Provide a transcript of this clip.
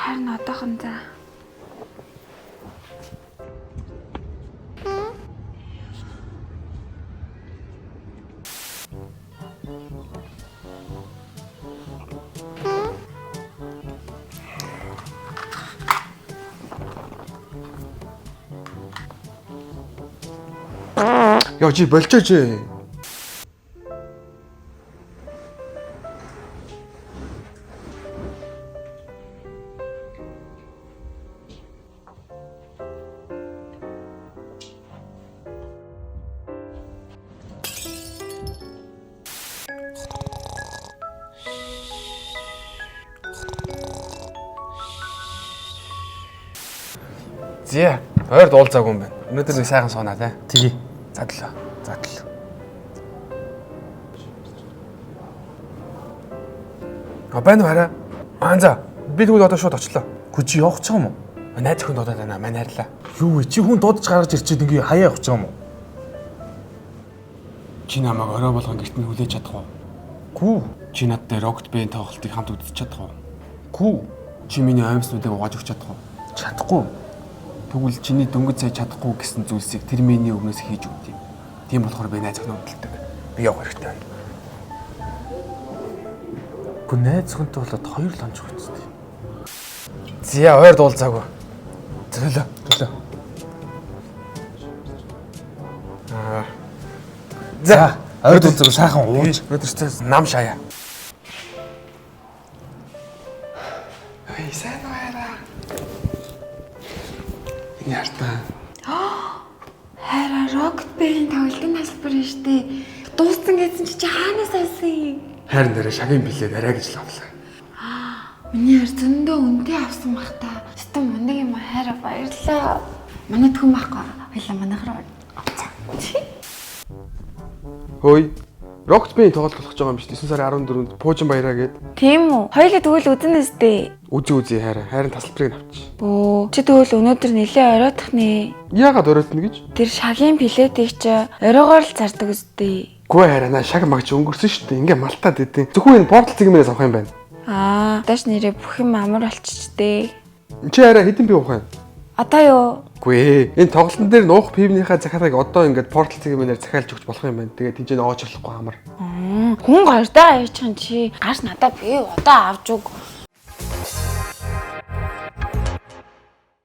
Харин одоохон за. Яа чи болчооч. Зэ, ойр дуулцаагүй юм байна. Өнөөдөр нэг сайхан суунаа тий. Тэгээ. Задлаа. Байна хараа. За. Би тэгвэл одоо шууд очлоо. Хүч явах ч юм уу? Найз өхөнд дуудаад байна. Манай хайрлаа. Юу вэ? Чи хүн дуудаж гаргаж ирчихэд ингээ хаяа явах ч юм уу? Чи намайг орой болгон гэрт нь хүлээж чадах уу? Гүү. Чи надтай Rocket Band тоглолтыг хамт үзэж чадах уу? Гүү. Чи миний амьснуудыг угааж өгч чадах уу? Чадахгүй. Тэгвэл чиний дөнгөж сая чадахгүй гэсэн зүйлсийг тэр миний өмнөөс хийж өгд юм. Тийм болохоор би найз өхөнд удалдаг. Би явах хэрэгтэй байна. Гү найз хүнтэй болоод хоёр л онцох үстэй. Зя ойр дуулцаагүй. Төлөө. За, ойр дуулцаг сайхан ууж. Өнөөдөр нам шаяа. Ой, сайн байна. Яртаа. Хараа Rocket Band тоглолтын талбар нь штэ. Дууссан гэсэн чи хаанаас авсан? Хайрын дээр шагийн билет арай гэж л авлаа. Миний хэр зөндөө үнэтэй авсан бах та. Стом мундаг юм хараа баярлаа. Манайд хүн байхгүй. Хоёлаа манайх руу. Хөөе. Rocket Band тоглолт болох байгаа юм шүү дээ. 9 сарын 14-нд Пуужин баяраа гээд. Тийм үү? Хоёлаа тэгвэл үзнэс дээ. Үзье хайрын тасалбарыг авчи. Өө, чи тэгвэл өнөөдөр нэлээ оройтох нэ. Яагаад оройтно гэж? Тэр шагийн билетийг чи оройгоор л зардаг үстэй. Гүй хараа шаг магч өнгөрсөн шүү дээ. Ингээ малтаад идэв. Зөвхөн энэ портал цэгмээс авах юм байна. Дааш нэрээ бүх юм амар болчихжээ. Чи хараа хэдэн би уух вэ? Одоо юу? Гүй энэ тоглолтын дээр нуух пивнийхаа захиалгыг одоо ингээд портал цэгмээр захиалж өгч болох юм байна. Тэгээд тэнцэн оож болохгүй амар. Хүн гардаа аяачих юм чи. Гаш надаа би одоо авч өг.